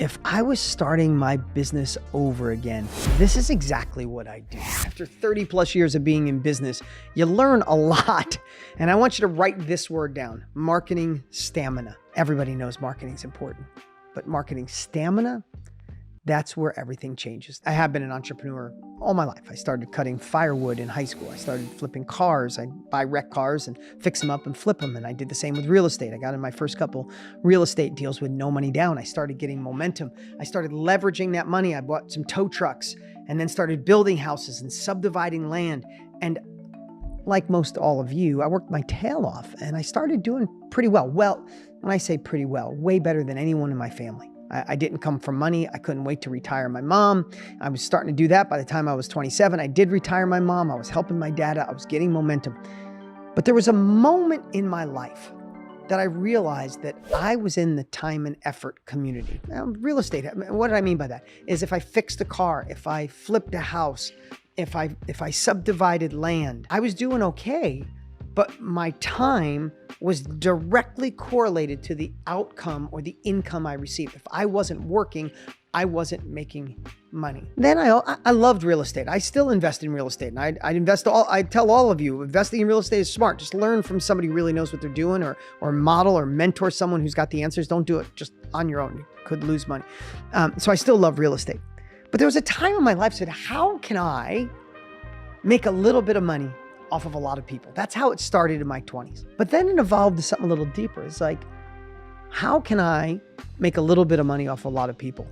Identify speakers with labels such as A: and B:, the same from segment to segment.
A: If I was starting my business over again, this is exactly what I'd do. After 30 plus years of being in business, you learn a lot. And I want you to write this word down: marketing stamina. Everybody knows marketing is important, but marketing stamina, that's where everything changes. I have been an entrepreneur all my life. I started cutting firewood in high school. I started flipping cars. I buy wrecked cars and fix them up and flip them. And I did the same with real estate. I got in my first couple real estate deals with no money down. I started getting momentum. I started leveraging that money. I bought some tow trucks and then started building houses and subdividing land. And like most all of you, I worked my tail off and I started doing pretty well. Well, when I say pretty well, way better than anyone in my family. I didn't come from money. I couldn't wait to retire my mom. I was starting to do that by the time I was 27. I did retire my mom. I was helping my dad out. I was getting momentum. But there was a moment in my life that I realized that I was in the time and effort community. Now, real estate, what did I mean by that? Is if I fixed a car, if I flipped a house, if I subdivided land, I was doing okay. But my time was directly correlated to the outcome or the income I received. If I wasn't working, I wasn't making money. Then I loved real estate. I still invest in real estate. And I tell all of you, investing in real estate is smart. Just learn from somebody who really knows what they're doing, or model or mentor someone who's got the answers. Don't do it just on your own. You could lose money. So I still love real estate. But there was a time in my life that said, how can I make a little bit of money off of a lot of people? That's how it started in my 20s. But then it evolved to something a little deeper. It's like, how can I make a little bit of money off a lot of people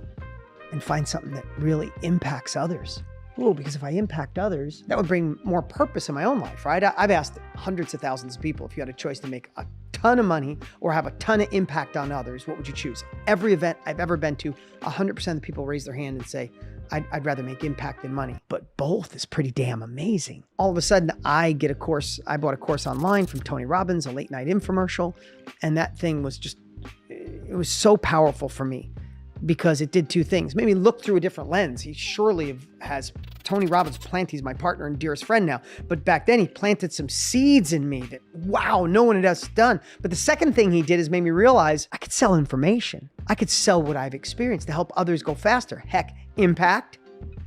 A: and find something that really impacts others? Because if I impact others, that would bring more purpose in my own life, right? I've asked hundreds of thousands of people, if you had a choice to make a ton of money or have a ton of impact on others, what would you choose? Every event I've ever been to, 100% of the people raise their hand and say, I'd rather make impact than money. But both is pretty damn amazing. All of a sudden, I bought a course online from Tony Robbins, a late night infomercial. And that thing was it was so powerful for me because it did two things. It made me look through a different lens. He surely has, Tony Robbins he's my partner and dearest friend now. But back then he planted some seeds in me that, wow, no one else done. But the second thing he did is made me realize I could sell information. I could sell what I've experienced to help others go faster. Heck, impact.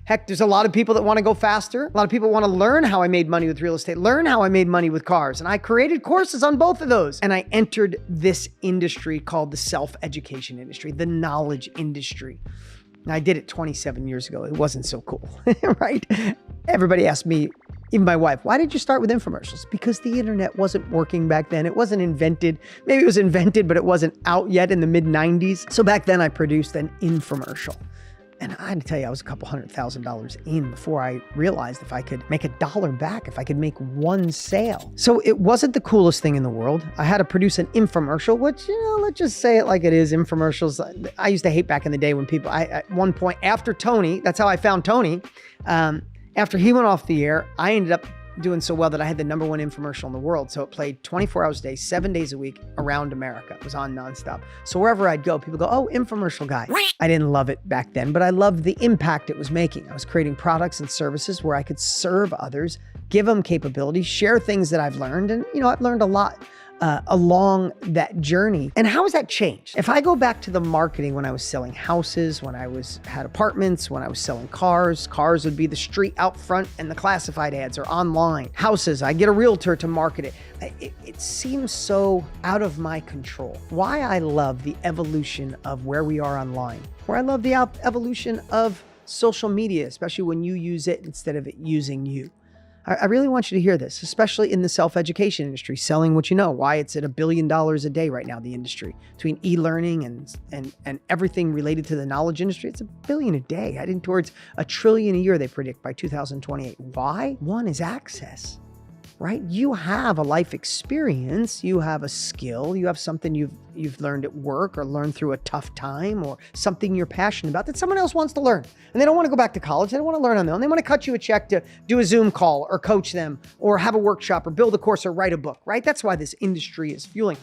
A: Heck, there's a lot of people that want to go faster. A lot of people want to learn how I made money with real estate, learn how I made money with cars. And I created courses on both of those. And I entered this industry called the self-education industry, the knowledge industry. Now, I did it 27 years ago. It wasn't so cool, right? Everybody asked me, even my wife, why did you start with infomercials? Because the internet wasn't working back then. It wasn't invented. Maybe it was invented, but it wasn't out yet in the mid 90s. So back then I produced an infomercial. And I had to tell you, I was a couple $100,000 in before I realized if I could make $1 back, if I could make one sale. So it wasn't the coolest thing in the world. I had to produce an infomercial, which, let's just say it like it is. Infomercials, I used to hate back in the day when people, at one point after Tony, that's how I found Tony. After he went off the air, I ended up doing so well that I had the #1 infomercial in the world. So it played 24 hours a day, 7 days a week around America. It was on nonstop. So wherever I'd go, people go, oh, infomercial guy. I didn't love it back then, but I loved the impact it was making. I was creating products and services where I could serve others, give them capabilities, share things that I've learned. And, I've learned a lot along that journey. And how has that changed? If I go back to the marketing when I was selling houses, when I had apartments, when I was selling cars would be the street out front and the classified ads or online. Houses, I get a realtor to market it. It seems so out of my control. Why I love the evolution of where we are online, where I love the evolution of social media, especially when you use it instead of it using you. I really want you to hear this, especially in the self-education industry, selling what you know, why it's at $1 billion a day right now, the industry. Between e-learning and everything related to the knowledge industry, it's $1 billion a day, heading towards $1 trillion a year, they predict, by 2028. Why? One is access, right? You have a life experience, you have a skill, you have something you've learned at work or learned through a tough time or something you're passionate about that someone else wants to learn. And they don't want to go back to college. They don't want to learn on their own. They want to cut you a check to do a Zoom call or coach them or have a workshop or build a course or write a book, right? That's why this industry is fueling.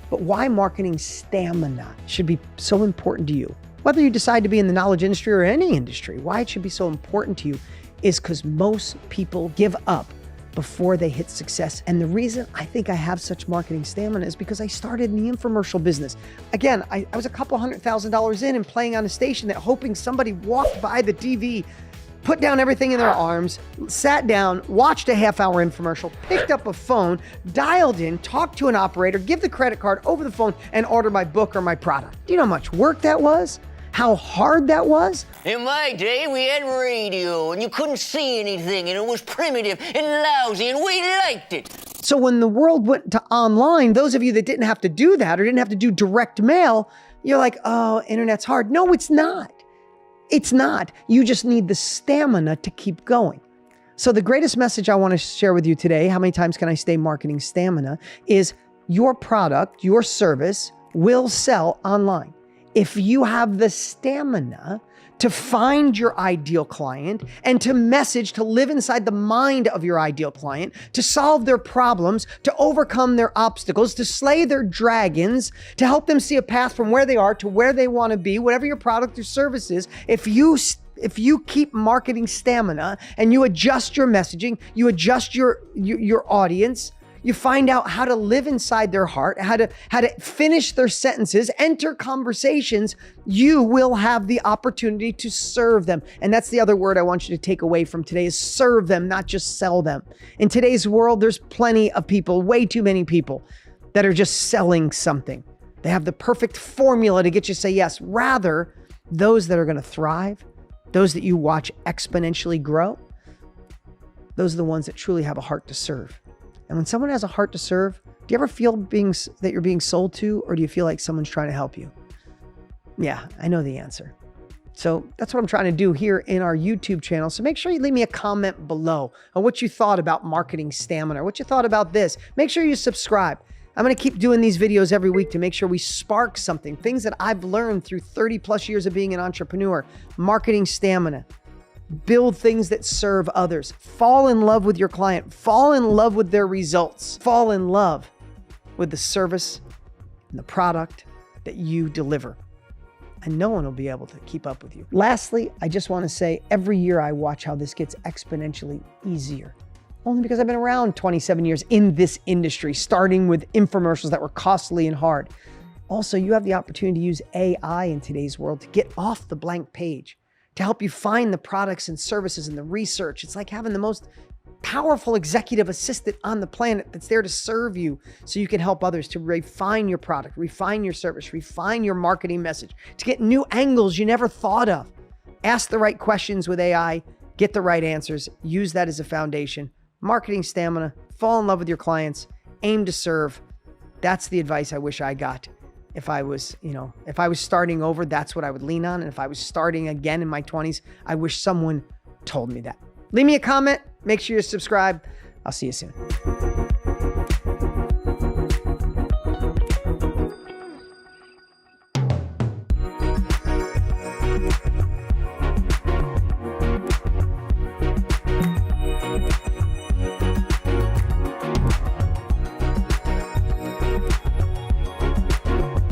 A: But why marketing stamina should be so important to you, whether you decide to be in the knowledge industry or any industry, why it should be so important to you is because most people give up before they hit success. And the reason I think I have such marketing stamina is because I started in the infomercial business. Again, I was a couple $100,000 in and playing on a station that hoping somebody walked by the TV, put down everything in their arms, sat down, watched a half-hour infomercial, picked up a phone, dialed in, talked to an operator, give the credit card over the phone, and order my book or my product. Do you know how much work that was? How hard that was?
B: In my day, we had radio, and you couldn't see anything, and it was primitive and lousy, and we liked it.
A: So when the world went to online, those of you that didn't have to do that or didn't have to do direct mail, you're like, oh, internet's hard. No, it's not. It's not. You just need the stamina to keep going. So the greatest message I want to share with you today, how many times can I say marketing stamina, is your product, your service will sell online. If you have the stamina to find your ideal client and to message, to live inside the mind of your ideal client, to solve their problems, to overcome their obstacles, to slay their dragons, to help them see a path from where they are to where they want to be, whatever your product or service is, if you keep marketing stamina and you adjust your messaging, you adjust your audience, you find out how to live inside their heart, how to finish their sentences, enter conversations, you will have the opportunity to serve them. And that's the other word I want you to take away from today is serve them, not just sell them. In today's world, there's plenty of people, way too many people that are just selling something. They have the perfect formula to get you to say yes. Rather, those that are going to thrive, those that you watch exponentially grow, those are the ones that truly have a heart to serve. And when someone has a heart to serve, do you ever feel that you're being sold to, or do you feel like someone's trying to help you? Yeah, I know the answer. So that's what I'm trying to do here in our YouTube channel. So make sure you leave me a comment below on what you thought about marketing stamina, what you thought about this. Make sure you subscribe. I'm going to keep doing these videos every week to make sure we spark something, things that I've learned through 30 plus years of being an entrepreneur, marketing stamina. Build things that serve others. Fall in love with your client. Fall in love with their results. Fall in love with the service and the product that you deliver. And no one will be able to keep up with you. Lastly, I just want to say every year I watch how this gets exponentially easier. Only because I've been around 27 years in this industry, starting with infomercials that were costly and hard. Also, you have the opportunity to use AI in today's world to get off the blank page, to help you find the products and services and the research. It's like having the most powerful executive assistant on the planet that's there to serve you so you can help others to refine your product, refine your service, refine your marketing message, to get new angles you never thought of. Ask the right questions with AI, get the right answers, use that as a foundation. Marketing stamina, fall in love with your clients, aim to serve. That's the advice I wish I got. If I was starting over, that's what I would lean on. And if I was starting again in my 20s, I wish someone told me that. Leave me a comment. Make sure you subscribe. I'll see you soon.